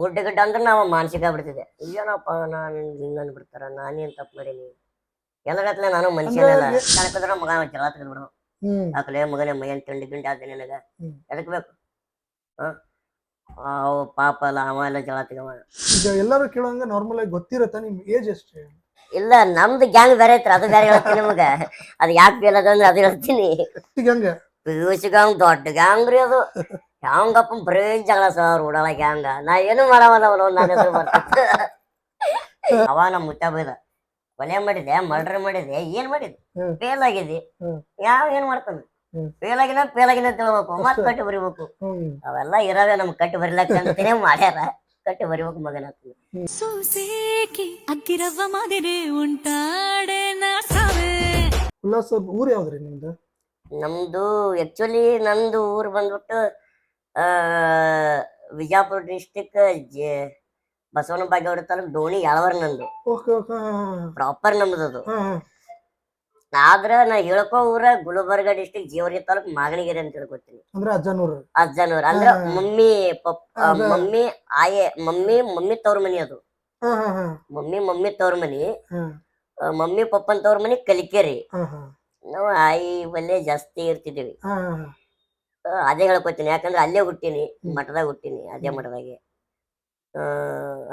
ಗುಡ್ಡ ಗಿಡ್ಡ ಅಂದ್ರೆ ನಾವು ಮಾನಸಿಕ ಆಗ್ಬಿಡ್ತಿದ್ದೆ ಏನಪ್ಪ ನಾನು ಹಿಂಗ ಅಂದ್ಬಿಡ್ತಾರ ನಾನೇನ್ ತಪ್ಪು ಮಾಡೀನಿ ಎಲ್ಲರತ್ಲೆ ನಾನು ಮನುಷ್ಯನೆಲ್ಲ ಕಣಕಿದ್ರ ಮಗ ಜಗಳ ತೆಗೆದ್ಬಿಡು ಆಕಲೆ ಮಗನೇ ಮೈಯನ್ ತಿಂಡಿ ಗಿಂಡಿ ಆದ ನಿನಗ ಎದಕ್ ಬೇಕು ಅವ್ ಪಾಪ ಅಲ್ಲ ಅವ ಎಲ್ಲ ಜಗಳ ತೆಗವ ಈಗ ಎಲ್ಲರೂ ಕೇಳೋಂಗ ನಾರ್ಮಲ್ ಆಗಿ ಗೊತ್ತಿರತ್ತ ನಿಮ್ ಏಜ್ ಎಷ್ಟು? ಇಲ್ಲ ನಮ್ದು ಗ್ಯಾಂಗ್ ಬೇರೆ ಐತ್ರ ಅದು ಬೇರೆ ಹೇಳ್ತೀನಿ ನಿಮಗ ಅದು ಯಾಕೆ ಫೇಲ್ ಅದಂದ್ರೆ ಅದು ಹೇಳ್ತೀನಿ ಹೆಂಗ ಪಿಯುಸಿ ಗ್ಯಾಂಗ್ ದೊಡ್ಡ ಗ್ಯಾಂಗ್ ರೀ ಅದು ಹ್ಯಾಂಗಪ್ಪ ಬರೇ ಜಗಳ ಸರ್ ಉಡಾಳ ಗ್ಯಾಂಗ ನಾ ಏನು ಮಾಡವಲ್ಲ ಅವನು ನನ್ನ ಹೆಸರು ಬರ್ತೈತೆ ಅವ ನಮ್ಮ ಮುತ್ತ ಬೈದ ಕೊಲೆ ಮಾಡಿದೆ ಮರ್ಡರ್ ಮಾಡಿದೆ ಏನ್ ಮಾಡಿದೆ ಫೇಲ್ ಆಗಿದೆ ಯಾವ ಏನ್ ಮಾಡ್ತಾನ ಫೇಲ್ ಆಗಿನ ತಿಳ್ಬೇಕು ಮತ್ ಕಟ್ಟಿ ಬರಿಬೇಕು ಅವೆಲ್ಲ ಇರಾವೆ ನಮ್ ಕಟ್ಟಿ ಬರಿಲಕ್ಕ ಅಂತಾನೆ ಮಾಡ್ಯಾರ ಕಟ್ಟಿ ಬರಿಬೇಕು ಮಗನ ಉಲ್ಲಾಸ್ ಊರ್ ಯಾವ್ದ್ರಿ ನಿಮ್ದು? ನಮ್ದು ಆಕ್ಚುಲಿ ನಂದು ಊರ್ ಬಂದ್ಬಿಟ್ಟು ವಿಜಾಪುರ ಡಿಸ್ಟಿಕ್ ಬಸವನ ಬಾಗೇವಾಡಿ ತಾಲೂಕ್ ಡೋಣಿ ಯಾಳವರ್ ನಂದು ಪ್ರಾಪರ್ ನಮ್ದು ಅದು ಆದ್ರ ನಾ ಹೇಳ್ಕೋ ಊರ ಗುಲ್ಬರ್ಗ ಡಿಸ್ಟಿಕ್ ಜೇವರ್ಗಿ ತಾಲೂಕ್ ಮಾಗಣಗೆರೆ ಅಂತ ಹೇಳ್ಕೊತೀನಿ ಅಜ್ಜನೂರ್ ಅಂದ್ರ ಮಮ್ಮಿ ಮಮ್ಮಿ ಆಯೆ ಮಮ್ಮಿ ತವ್ರ ಮನಿ ಅದು ಮಮ್ಮಿ ತವ್ರ ಮನಿ ಮಮ್ಮಿ ಪಪ್ಪನ್ ತವ್ರ ಮನಿ ಕಲಿಕೇರಿ ನಾವು ಆಯಿ ಬಲ್ಲೆ ಜಾಸ್ತಿ ಇರ್ತಿದ್ದೀವಿ ಅದೇ ಹೇಳ್ಕೊತೀನಿ ಯಾಕಂದ್ರೆ ಅಲ್ಲೇ ಹುಟ್ಟೀನಿ ಮಠದಾಗ ಹುಟ್ಟೀನಿ ಅದೇ ಮಠದಾಗೆ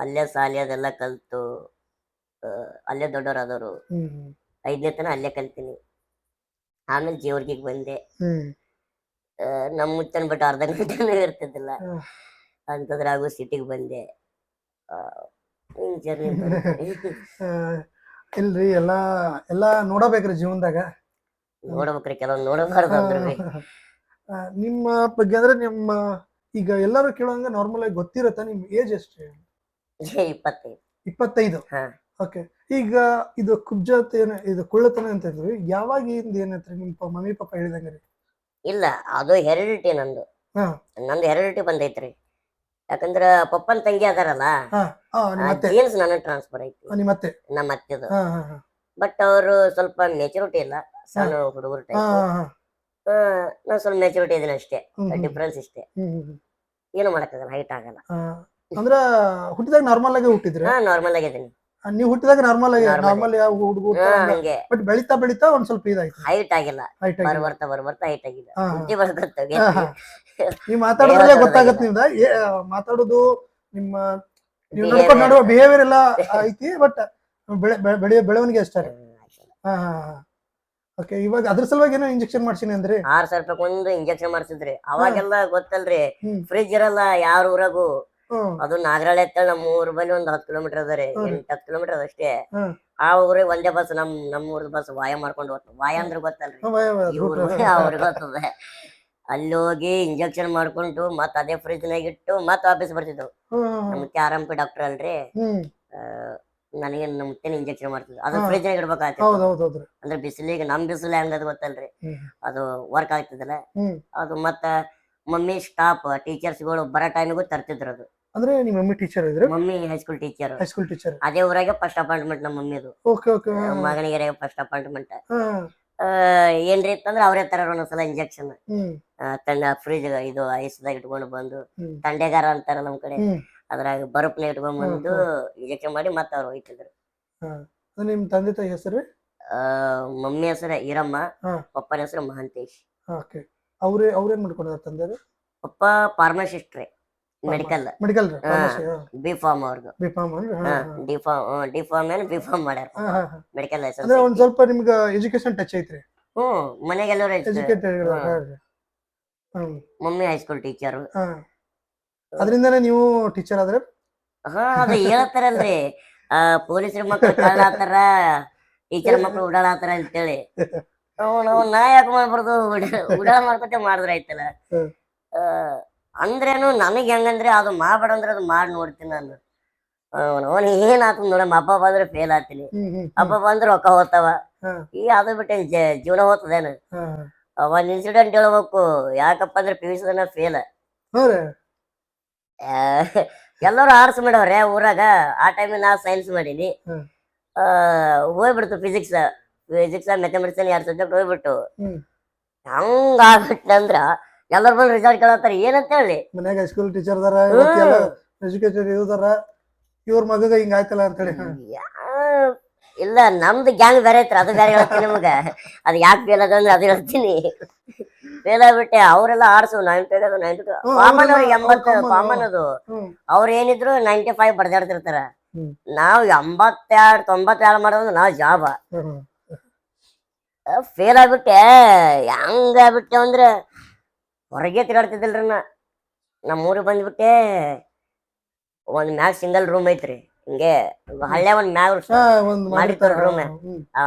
ಅಲ್ಲೇ ಸಾಲಿ ಅದೆಲ್ಲ ಕಲ್ತು ಅಲ್ಲೇ ದೊಡ್ಡವರಾದವರು 5ನೇ ತನ ಅಲ್ಲೇ ಕಲ್ತೀನಿ ಆಮೇಲೆ ಜೇವರ್ಗಿಗೆ ಬಂದೆ ನಮ್ಮ ಮುಚ್ಚನ್ ಬಿಟ್ಟು ಅರ್ಧ ಗಂಟೆನೂ ಇರ್ತಿದ್ದಿಲ್ಲ ಅಂತದ್ರಾಗು ಸಿಟಿಗೆ ಬಂದೆ ಜರ್ನಿ ಇಲ್ರಿ ಎಲ್ಲಾ ನೋಡಬೇಕ್ರಿ ಜೀವನದಾಗ ನೋಡ್ಬೇಕ್ರಿ ಕೆಲವೊಂದು ನೋಡಬಾರ್ದು ನಿಮ್ಮ ಬಗ್ಗೆ ಅಂದ್ರೆ ನಿಮ್ಮ ಈಗ ಎಲ್ಲರೂ ಕೇಳೋಂಗ ನಾರ್ಮಲ್ ಆಗಿ ಗೊತ್ತಿರತ್ತ ನಿಮ್ ಏಜ್ ಎಷ್ಟು? 25. ಓಕೆ. ಈಗ ಇದು ಕುಬ್ಜತೆ ಇದು ಕುಳ್ಳತನ ಅಂತ ಇದ್ರಿ ಯಾವಾಗ ಏನೈತ್ರಿ ನಿಮ್ ಮಮ್ಮಿ ಪಾಪ ಹೇಳಿದಂಗ್ರಿ? ಇಲ್ಲ ಅದು ಹೆರಿಡಿಟಿ ನಂದು ಹೆರಿಡಿಟಿ ಬಂದೈತ್ರಿ ಯಾಕಂದ್ರ ಪಪ್ಪನ್ ತಂಗಿ ಅದಾರಲ್ಲ ಜೀನ್ಸ್ ನನ್ನ ಟ್ರಾನ್ಸ್ಫರ್ ಐತಿ ನಮ್ಮ ಅತ್ತೆದು ಬಟ್ ಅವರು ಸ್ವಲ್ಪ ಮೆಚುರಿಟಿ ಇಲ್ಲ ಸಣ್ಣ ಹುಡುಗರು ಟೈಪ್ ನಾ ಸ್ವಲ್ಪ ಮೆಚುರಿಟಿ ಇದೀನಿ ಅಷ್ಟೇ ಡಿಫ್ರೆನ್ಸ್ ಇಷ್ಟೇ ಏನು ಮಾಡಕ್ಕಾಗಲ್ಲ ಹೈಟ್ ಆಗಲ್ಲ ಅಂದ್ರ ಹುಟ್ಟಿದಾಗ ನಾರ್ಮಲ್ ಆಗಿ ಹುಟ್ಟಿದ್ರಿ? ನಾರ್ಮಲ್ ಆಗಿದ್ದೀನಿ ನೀವು ಹುಟ್ಟಿದಾಗ ನಾರ್ಮಲ್ ಹಂಗೆ ಬಟ್ ಬೆಳಿತಾ ಒಂದ್ ಸ್ವಲ್ಪ ಇದಾಯ್ತು ಹೈಟ್ ಆಗಿಲ್ಲ ಬರ್ಬರ್ತಾ ಹೈಟ್ ಆಗಿಲ್ಲ ಬುದ್ಧಿ ಬರ್ತದೆ ನೀವು ಮಾತಾಡೋದ್ರಲ್ಲೇ ಗೊತ್ತಾಗತ್ತೆ ನಿಮ್ದ ಮಾತಾಡೋದು ನಿಮ್ಮ ನೀವು ನಡ್ಕೊಂಡು ನಡುವ ಬಿಹೇವಿಯರ್ ಎಲ್ಲ ಐತಿ ಬಟ್ ಬೆಳವಣಿಗೆ ಅಷ್ಟೇ. ಓಕೆ. ಇವಾಗ ಅದ್ರ ಸಲುವಾಗಿ ಏನೋ ಇಂಜೆಕ್ಷನ್ ಮಾಡ್ಸಿನಿ ಅಂದ್ರೆ 6,000 ರೂಪಾಯಿ ಒಂದು ಇಂಜೆಕ್ಷನ್ ಮಾಡ್ಸಿದ್ರಿ ಅವಾಗೆಲ್ಲ ಗೊತ್ತಲ್ರಿ ಫ್ರಿಜ್ ಇರಲ್ಲ ಯಾರ ಊರಾಗು ಅದು ನಾಗರಾಳೆ ಅಂತ ನಮ್ಮ ಊರ್ ಬಲ್ಲಿ ಒಂದ್ 10 ಕಿಲೋಮೀಟರ್ ಅದ ರೀ 8-10 ಕಿಲೋಮೀಟರ್ ಅದಷ್ಟೇ ಆ ಊರಿಗೆ ಒಂದೇ ಬಸ್ ನಮ್ಮ ಊರದ ಬಸ್ ವಾಯ ಮಾಡ್ಕೊಂಡು ಹೋಗ್ತದೆ ವಾಯ ಅಂದ್ರೆ ಗೊತ್ತಲ್ರಿ ಅವ್ರಿಗೆ ಗೊತ್ತದ ಅಲ್ಲಿ ಹೋಗಿ ಇಂಜೆಕ್ಷನ್ ಮಾಡ್ಕೊಂಡು ಮತ್ ಅದೇ ಫ್ರಿಜ್ ನಾಗ ಇಟ್ಟು ಮತ್ ವಾಪಸ್ ಬರ್ತಿದ್ದವು ನಮ್ಗೆ ಆರಂಪಿ ಡಾಕ್ಟರ್ ಅಲ್ರಿ ನನಗೆ ನಮ್ಮ ಮುತ್ತೇನ ಇಂಜೆಕ್ಷನ್ ಮಾಡ್ತಿದ್ರು ಅದು ಫ್ರಿಜ್ ನಾಗ ಇಡ್ಬೇಕಾಗ್ತದೆ ಅಂದ್ರೆ ಬಿಸಿಲಿಗೆ ನಮ್ ಬಿಸಿಲು ಹೆಂಗದ್ ಗೊತ್ತಲ್ರಿ ಅದು ವರ್ಕ್ ಆಗ್ತಿದ್ದಲ್ಲ ಅದು ಮತ್ತ ಮಮ್ಮಿ ಸ್ಟಾಪ್ ಟೀಚರ್ಸ್ಗಳು ಬರೋ ಟೈಮಿಗೂ ತರ್ತಿದ್ರು ಅದು ಅಂದ್ರೆ ನಿಮ್ಮ ಮಮ್ಮಿ ಟೀಚರ್ ಇದ್ರು? ಮಮ್ಮಿ ಹೈಸ್ಕೂಲ್ ಟೀಚರ್ ಅದೇ ಊರಾಗೆ ಫಸ್ಟ್ ಅಪಾಯಿಂಟ್ಮೆಂಟ್ ನಮ್ಮ ಮಮ್ಮಿದು ಮಗನಿಗೆರೆ ಫಸ್ಟ್ ಅಪಾಯಿಂಟ್ಮೆಂಟ್ ಏನ್ರಿ ಇತ್ತಂದ್ರೆ ಅವ್ರೇ ತರ ಒಂದೊಂದ್ಸಲ ಇಂಜೆಕ್ಷನ್ ತಣ್ಣ ಫ್ರಿಜ್ ಇದು ಐಸ್ದಾಗ ಇಟ್ಕೊಂಡು ಬಂದು ತಂಡೆಗಾರ ಅಂತಾರ ನಮ್ ಕಡೆ ಅದ್ರಾಗ ಬರಪ್ನ ಇಟ್ಕೊಂಡ್ ಬಂದು ಇಂಜೆಕ್ಷನ್ ಮಾಡಿ ಮತ್ತೆ ಅವ್ರು ಹೋಯ್ತಿದ್ರು. ನಿಮ್ ತಂದೆ ತಾಯಿ ಹೆಸರು? ಮಮ್ಮಿ ಹೆಸರು ಈರಮ್ಮ ಪಪ್ಪನ ಹೆಸರು ಮಹಾಂತೇಶ್. ಅವ್ರೇನ್ ಮಾಡ್ಕೊಂಡ್ರ ತಂದೆ? ಪಪ್ಪ ಫಾರ್ಮಸಿಸ್ಟ್ ರೀ ಮೆಡಿಕಲ್ ಬಿ ಫಾರ್ಮ್ ಅವ್ರದ್ದು ಡಿ ಫಾರ್ಮ್ ಏನ್ ಬಿ ಫಾರ್ಮ್ ಮಾಡ್ಯಾರ ಮೆಡಿಕಲ್ ಲೈಸೆನ್ಸ್. ಒಂದ್ ಸ್ವಲ್ಪ ನಿಮ್ಗೆ ಎಜುಕೇಶನ್ ಟಚ್ ಐತ್ರಿ? ಮನೆಗೆಲ್ಲರೂ ಮಮ್ಮಿ ಹೈಸ್ಕೂಲ್ ಟೀಚರ್ ಅದರಿಂದನೇ ನೀವು ಟೀಚರ್ ಆದ್ರೆ? ಅದು ಹೇಳ್ತಾರಲ್ರಿ ಪೊಲೀಸರ ಮಕ್ಳು ಕಳ್ಳಾತಾರ ಟೀಚರ್ ಮಕ್ಳು ಉಡಾಳಾತಾರ ಅಂತೇಳಿ ನಾ ಯಾಕೆ ಮಾಡ್ಬಾರ್ದು ಉಡಾಳ ಮಾಡ್ಕೊತ ಮಾಡಿದ್ರ ಆಯ್ತಲ್ಲ. ಅಂದ್ರೇನು ನನಗ್ ಹೆಂಗಂದ್ರೆ ಅದು ಮಾಡ್ಬೇಡ ಅಂದ್ರೆ ಅದು ಮಾಡಿ ನೋಡ್ತೀನಿ ನಾನು. ಅವನ್ ಏನ್ ಆತ ನೋಡಮ್ಮ ಹಬ್ಬ ಬಂದ್ರೆ ಫೇಲ್ ಆಗ್ತೀನಿ ಹಬ್ಬ ಬಂದ್ರೆ ರೊಕ್ಕ ಹೋಗ್ತಾವ ಈ ಅದು ಬಿಟ್ಟೆ ಜೀವನ ಹೋಗ್ತದೇನು. ಒಂದ್ ಇನ್ಸಿಡೆಂಟ್ ಹೇಳ್ಬೇಕು ಯಾಕಪ್ಪ ಅಂದ್ರೆ PUC ಫೇಲ್ ಎಲ್ಲರೂ ಆರ್ಟ್ಸ್ ಮಾಡವ್ರೆ ಊರಾಗ ಆ ಟೈಮ್ ನಾ ಸೈನ್ಸ್ ಮಾಡೀನಿ ಹೋಗ್ಬಿಡ್ತು ಫಿಸಿಕ್ಸ್ ಮ್ಯಾಥಮೆಟಿಕ್ಸ್ 2 ಸಬ್ಜೆಕ್ಟ್ ಹೋಗ್ಬಿಟ್ಟು ಹಂಗ ಆಗ್ಬಿಟ್ಟಂದ್ರ ಎಲ್ಲರ ಬಂದು ರಿಸಲ್ಟ್ ಕೇಳತ್ತಾರ ಏನಂತ ಹೇಳಿ ಮನ್ಯಾಗ ಸ್ಕೂಲ್ ಟೀಚರ್ ಎಜುಕೇಟೆಡ್ ಇದಾರ, ಇವ್ರ ಮಗಗ ಹಿಂಗ ಆಯ್ತಲ್ಲ ಅಂತ ಹೇಳಿ. ಇಲ್ಲ ನಮ್ದು ಗ್ಯಾಂಗ್ ಬೇರೆ ಐತ್ರಿ, ಅದು ಬೇರೆ ಹೇಳ್ತೀನಿ ನಿಮಗ. ಅದು ಯಾಕೆ ಫೇಲ್ ಅದ ಅಂದ್ರೆ ಅದು ಹೇಳ್ತೀನಿ. ಫೇಲ್ ಆಗ್ಬಿಟ್ಟೆ. ಅವರೆಲ್ಲ ಆರ್ಸು 90 ಕಾಮನ್, ಅವ್ರಿಗೆ 80 ಕಾಮನ್. ಅದು ಅವ್ರ ಏನಿದ್ರು 95 ಬಡ್ದಾಡ್ತಿರ್ತಾರ. ನಾವ್ 82 92 ಮಾಡೋದು ನಾವ್ ಜಾಬ. ಫೇಲ್ ಆಗ್ಬಿಟ್ಟೆ. ಹೆಂಗ ಆಗ್ಬಿಟ್ಟೆ ಅಂದ್ರೆ ಹೊರಗೆ ತಿರುಗಾಡ್ತಿದ್ದಿಲ್ರಿ ನಮ್ಮೂರಿಗೆ ಬಂದ್ಬಿಟ್ಟೆ. ಒಂದ್ ಮ್ಯಾಗ ಸಿಂಗಲ್ ರೂಮ್ ಐತ್ರಿ, ಹಿಂಗೆ ಹಳ್ಳೆ ಒಂದ್ ಮ್ಯಾಗ ಮಾಡಿರ್ತಾರ ರೂಮ್,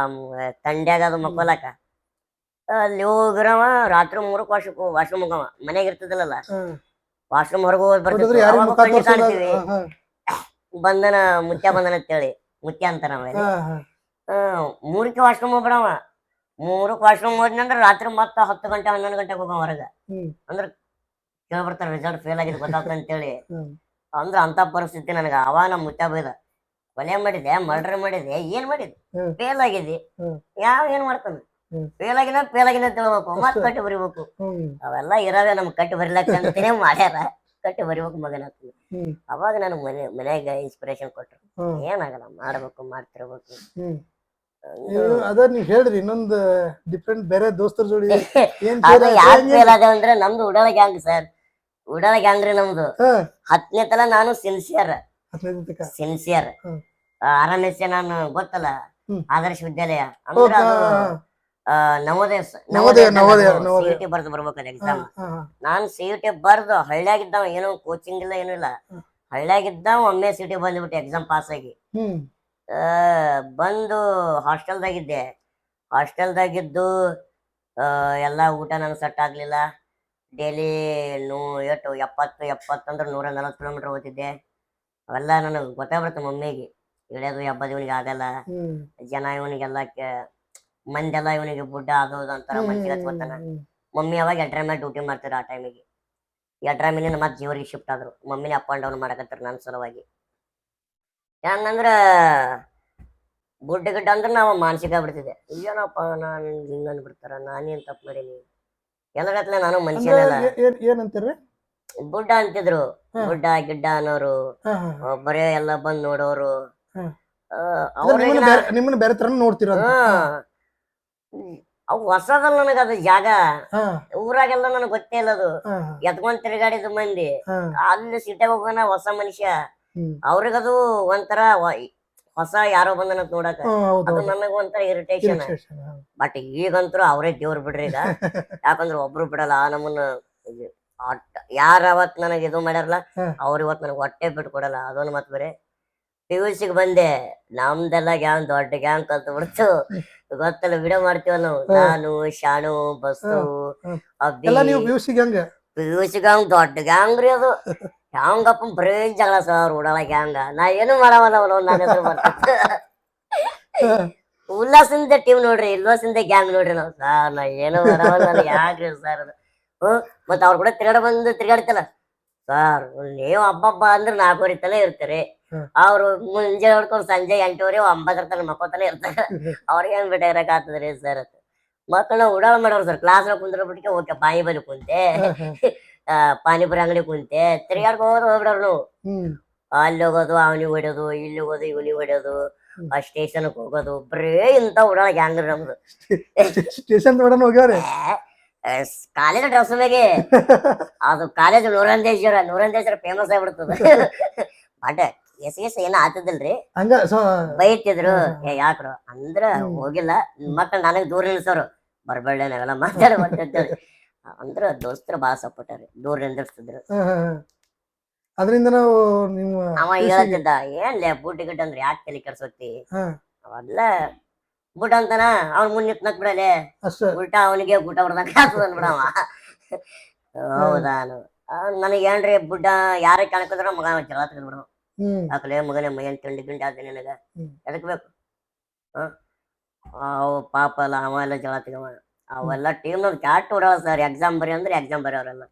ತಂಡ್ಯಾಗ ಅದು ಮಕ್ಕೊಲಕ. ಅಲ್ಲಿ ಹೋಗಿರವ ರಾತ್ರಿ 3ಕ್ಕೆ ವಾಶ್ರೂಮ್ ಹೋಗವ. ಮನೆಯಾಗ ಇರ್ತದಲ್ಲ ವಾಶ್ರೂಮ್, ಹೊರಗೆ ಹೋಗಿ ಬರ್ತಿದ್ವಿ. ಕಾಣ್ತೀವಿ ಬಂದನ ಮುತ್ಯ ಬಂದನ ಅಂತೇಳಿ, ಮುತ್ಯ ಅಂತ ನಾವೇಳಿ 3ಕ್ಕೆ ವಾಶ್ರೂಮ್ ಹೋಗ್ಬಿಡವ. 3ಕ್ಕೆ ವಾಶ್ರೂಮ್ ಹೋದ್ನಂದ್ರ ರಾತ್ರಿ ಮತ್ತ 10 ಗಂಟೆ 11 ಗಂಟೆಗೆ ಹೋಗವ ಹೊರಗ. ಅಂದ್ರ ಕೇಳ್ಬಿಡ್ತಾರ ರಿಸಲ್ಟ್ ಫೇಲ್ ಆಗಿದೆ ಗೊತ್ತಾಗ್ತ ಅಂತೇಳಿ. ಅಂದ್ರ ಅಂತ ಪರಿಸ್ಥಿತಿ ನನಗ. ಅವ ನಮ್ ಮುತ್ಯ ಬೈದ, ಕೊಲೆ ಮಾಡಿದೆ, ಮರ್ಡರ್ ಮಾಡಿದೆ, ಏನ್ ಮಾಡಿದೆ, ಫೇಲ್ ಆಗಿದೆ, ಏನ್ ಮಾಡ್ತಾನ, ಫೇಲ್ ಆಗಿನ ಅಂತ ಹೇಳ್ಬೇಕು, ಮತ್ ಕಟ್ಟಿ ಬರಿಬೇಕು. ಅವೆಲ್ಲ ಇರಾವೆ ನಮ್ ಕಟ್ಟಿ ಬರಿಲಕ್ಕ ಅಂತಾನೆ ಮಾಡ್ಯಾರ. ಕಟ್ಟಿ ಬರಿಬೇಕು ಮಗನ. ಅವಾಗ ನಾನು ಮನ್ಯಾಗ ಇನ್ಸ್ಪಿರೇಷನ್ ಕೊಟ್ರು, ಏನಾಗಲ್ಲ ಮಾಡ್ತಿರ್ಬೇಕು. ಅದ ನೀವ್ ಹೇಳ್ರಿ ಇನ್ನೊಂದ್ ಡಿಫ್ರೆಂಟ್ ಬೇರೆ ದೋಸ್ತರ ಜೋಡಿ ಅದು ಯಾಕೆ ಫೇಲ್ ಅದ ಅಂದ್ರೆ ನಮ್ದು ಉಡಾಳ ಗ್ಯಾಂಗ್ ಸರ್. ಉಡಾಳ ಗ್ಯಾಂಗ್ ರೀ ನಮ್ದು. 10ನೇ ತಲ ನಾನು ಸಿನ್ಸಿಯರ್ RMS ನಾನು ಗೊತ್ತಲ್ಲ, ಆದರ್ಶ ವಿದ್ಯಾಲಯ ಅಂದ್ರೆ ಅದು ನವೋದಯ CUT ಬರ್ದು ಬರ್ಬೇಕಲ್ಲ ಎಕ್ಸಾಮ್. ನಾನ್ CUT ಬರ್ದು ಹಳ್ಳಿಯಾಗಿದ್ದಾವ, ಏನೋ ಕೋಚಿಂಗ್ ಇಲ್ಲ ಏನೂ ಇಲ್ಲ, ಹಳ್ಳಿಯಾಗಿದ್ದಾವ. ಒಮ್ಮೆ CUT ಬಂದ್ಬಿಟ್ಟೆ ಎಕ್ಸಾಮ್ ಪಾಸ್ ಆಗಿ. ಬಂದು ಹಾಸ್ಟೆಲ್ದಾಗಿದ್ದು ಎಲ್ಲಾ ಊಟ ನಂಗೆ ಸೆಟ್ ಆಗ್ಲಿಲ್ಲ. ಡೈಲಿ 70 ಅಂದ್ರೆ 140 ಕಿಲೋಮೀಟರ್ ಹೋಗ್ತಿದ್ದೆ. ಅವೆಲ್ಲ ನನಗೆ ಗೊತ್ತಾಗ್ಬಿಡುತ್ತೆ ಮಮ್ಮಿಗೆ, ಇಳಿಯೋದು ಎಬ್ಬದು ಇವನಿಗೆ ಆಗಲ್ಲ, ಜನ ಇವನಿಗೆಲ್ಲ ಮಂದೆಲ್ಲ ಇವನಿಗೆ ಬುಡ್ಡ ಅದು ಅಂತಾರ, ಮಂಚಿಗೆ ಹಚ್ಕೊತಾನ. ಮಮ್ಮಿ ಅವಾಗ ಎಡ್ರ ಮೇಲೆ ಡ್ಯೂಟಿ ಮಾಡ್ತಾರೆ. ಆ ಟೈಮಿಗೆ ಎಡ್ರ ಮೀನಿನ ಮತ್ತೆ ಜೀವರಿಗೆ ಶಿಫ್ಟ್ ಆದ್ರು. ಮಮ್ಮಿನ ಅಪ್ ಅಂಡ್ ಡೌನ್ ಮಾಡಕತ್ತಾರ ನನ್ನ ಸಲುವಾಗಿ. ಹೆಂಗಂದ್ರ ಗುಡ್ಡ ಗಿಡ್ಡ ಅಂದ್ರೆ ನಾವು ಮಾನಸಿಕ ಆಗ್ಬಿಡ್ತಿದ್ದೆ. ಏನಪ್ಪ ನಾನು ಹಿಂಗ ಅಂದ್ಬಿಡ್ತಾರ, ನಾನೇನ್ ತಪ್ಪು ಮಾಡೀನಿ ಎಲ್ಲಗತ್ಲೆ. ನಾನು ಮನುಷ್ಯನಲ್ಲ. ಏನಂತೀರಿ? ಗುಡ್ಡ ಅಂತಿದ್ರು, ಗುಡ್ಡ ಗಿಡ್ಡ ಅನ್ನೋರು, ಬರೇ ಎಲ್ಲ ಬಂದ್ ನೋಡೋರು. ನಿಮ್ಮನ್ನ ಬೇರೆ ತರ ನೋಡ್ತೀರ. ಅವು ಹೊಸದಲ್ಲ ನನಗ ಅದು ಜಾಗ. ಊರಾಗೆಲ್ಲ ನನಗ್ ಗೊತ್ತೇ ಇಲ್ಲ ಅದು. ಎತ್ಕೊಂಡ್ ತಿರುಗಾಡಿದ ಮಂದಿ ಅಲ್ಲಿ ಸಿಟಿಯಾಗ ಹೋಗೋಣ ಹೊಸ ಮನುಷ್ಯ, ಅವ್ರಿಗದು ಒಂಥರ ಹೊಸ ಯಾರೋ ಬಂದನ ನೋಡಕ. ಅದು ನನಗ ಒಂಥರ ಇರಿಟೇಷನ್. ಬಟ್ ಈಗಂತೂ ಅವರೇ ದೇವ್ರು ಬಿಡ್ರಿ ಈಗ. ಯಾಕಂದ್ರ ಒಬ್ರು ಬಿಡಲ್ಲ ನಮ್ಮನ್ನ. ಯಾರ ಅವತ್ ನನಗೆ ಇದು ಮಾಡ್ಯಾರಲ್ಲ ಅವ್ರ ಇವತ್ ನನಗೆ ಹೊಟ್ಟೆ ಬಿಟ್ಟು ಕೊಡಲ್ಲ. ಅದೊಂದು ಮತ್ ಬೇರೆ. PUC ಬಂದೆ, ನಮ್ದೆಲ್ಲ ಗ್ಯಾಂಗ್ ದೊಡ್ಡ ಗ್ಯಾಂಗ್ ಕಲ್ತು ಬಿಡ್ತು. ಗೊತ್ತಲ್ಲ, ವಿಡಿಯೋ ಮಾಡ್ತೀವ ನಾವು, ನಾನು ಶಾಣು ಬಸ್ಸು ಅಬ್ಬಿ. PUC ಗ್ಯಾಂಗ್ ದೊಡ್ಡ ಗ್ಯಾಂಗ್ ರೀ ಅದು. ಹ್ಯಾಂಗಪ್ಪ ಬರೇ ಜಗಳ ಸರ್ ಉಡಾಳ ಗ್ಯಾಂಗ. ನಾ ಏನು ಮಾಡವಲ್ಲ ಅವನು, ನನ್ನ ಹೆಸರು ಬರ್ತದೆ. ಉಲ್ಲಾಸದಿಂದ ಟೀಮ್ ನೋಡ್ರಿ, ಉಲ್ಲಾಸದಿಂದ ಗ್ಯಾಂಗ್ ನೋಡ್ರಿ ನಾವು. ಸಾರ್ ನಾ ಏನು ಮಾಡವಲ್ಲ, ನನಗೆ ಯಾಕ್ರಿ ಸರ್ ಅದು. ಮತ್ ಅವ್ರ ಕೂಡ ತಿರ್ಗಾಡ್ತಲ್ಲ ಸರ್. ನೀವು ಹಬ್ಬ ಅಂದ್ರೆ 4 ತಲೆ ಇರ್ತಾರೆ. ಅವ್ರು ಮುಂಜೆ ಹೊಡ್ಕೊಂಡು ಸಂಜೆ 8 9 ತನಕ ಮಕ್ಕೋತಲೇ ಇರ್ತಾರೆ. ಅವ್ರಿಗೆ ಹೆಂಗ್ ಬಿಟ್ಟ ಇರಕ್ ಆಗ್ತದ್ರಿ ಸರ್ ಅಂತ. ಮಕ್ಕಳು ನಾವು ಉಡಾಳ ಮಾಡೋರು ಸರ್. ಕ್ಲಾಸ್ ಕುಂದ್ರ ಬಿಟ್ಟಿಗೆ ಓಕೆ ಬಾಯಿ ಬಲಿ ಕುಂತೆ, ಪಾನಿಪುರಿ ಅಂಗಡಿ ಕುಂತೆ, ತಿರ್ಗಾಡ್ಕೊಂಡು ಹೋಗ್ಬಿಡೋರು ನಾವು. ಅಲ್ಲಿ ಹೋಗೋದು ಅವನಿಗೆ ಹೊಡ್ಯೋದು, ಇಲ್ಲಿ ಹೋಗೋದು ಇವನಿಗೆ ಹೊಡ್ಯೋದು, ಆ ಸ್ಟೇಷನ್ಗೆ ಹೋಗೋದು, ಬರೇ ಇಂತ ಉಡಾಳ ಗ್ಯಾಂಗ್ ನಮ್ದು. ಸ್ಟೇಷನ್ ಹೋಗ್ಯಾರ ಕಾಲೇಜ್ ಡ್ರೆಸ್ ಮೇಲೆ. ಅದು ಕಾಲೇಜ್ ನೂರಂದೇಶ್ವರ ಫೇಮಸ್ ಆಗ್ಬಿಡ್ತದ. ಬಟ್ ಎಸ್ ಏನ ಆತದಿಲ್ರಿ, ಬೈತಿದ್ರು. ಯಾಕ್ರು ಅಂದ್ರ ಹೋಗಿಲ್ಲ ಮಕ್ಕಳು ನನಗ್ ದೂರ ನಿಲ್ಸೋರು, ಬರ್ಬೇಡ ನಾವೆಲ್ಲ ಮಾತಾಡ್ಬರ್ತೇಳಿ. ಅಂದ್ರ ದೋಸ್ತರು ಬಾಳ ಸಪೋರ್ಟ್ ರೀ, ದೂರ ನಿಂದಿರ್ತಿದ್ರು. ಅದರಿಂದ ನಾವು ಅವ ಹೇಳ್ತಿದ್ದ, ಏನ್ಲೇ ಬೂಟ್ ಗಿಟ್ ಅಂದ್ರೆ ಯಾಕೆ ತಲೆ ಕೆಡ್ಸೋತಿ, ಅವೆಲ್ಲ ಬುಟ್ ಅಂತಾನ. ಅವ್ನ ಮುಂದ್ ನಿಂತ್ ಬಿಡಲೆ ಉಲ್ಟಾ ಅವನಿಗೆ ಊಟ ಹೊಡ್ದಂಗ ಆಗ್ತದ ಅನ್ಬಿಡವ. ಹೌದಾನು ನನಗೆ ಏನ್ರಿ ಬುಡ್ಡ ಯಾರ ಕಾಣಕಿದ್ರ ಮಗ ಜಗಳ ತೆಗೆದ್ಬಿಡ. ಯಾಕಲೇ ಮಗನೇ ಮೈಯನ್ ತಿಂಡಿ ಆದ ನಿನಗ ಎದಕ್ ಬೇಕು? ಅವ್ ಪಾಪ ಅಲ್ಲ, ಅವ ಎಲ್ಲ ಜಗಳ ತೆಗವ. ಅವೆಲ್ಲ ಟೀಮ್ ನವ್ರು ಕ್ಯಾಟ್ ಹೊಡವ ಸರ್. ಎಕ್ಸಾಮ್ ಬರೀ ಅಂದ್ರೆ ಎಕ್ಸಾಮ್ ಬರೆಯವ್ರೆಲ್ಲ.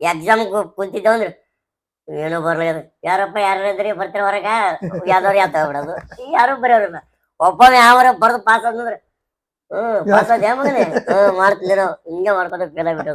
ಎಕ್ಸಾಮ್ ಕುಂತಿದ್ದೇವ ಅಂದ್ರೆ ಏನು ಬರ್ಲಿ, ಯಾರಪ್ಪ ಯಾರಿದ್ರಿ ಬರ್ತೀರ ಹೊರಗ, ಯಾವ್ದವ್ರು ಯಾವ ತಗೊಬಿಡೋದು. ಯಾರು ಬರೆಯೋರಿಲ್ಲ. ಒಬ್ಬ ಯಾವಾರ ಬರ್ದು ಪಾಸ್ ಆದ್ರೆ ಪಾಸ್ ಆದ ಮಗನೇ ಮಾಡ್ತಿದ್ದೀರ, ಹಿಂಗೆ ಮಾಡ್ಕೊಂಡು ಫೇಲ್ ಆಗ್ಬಿಟ್ಟು.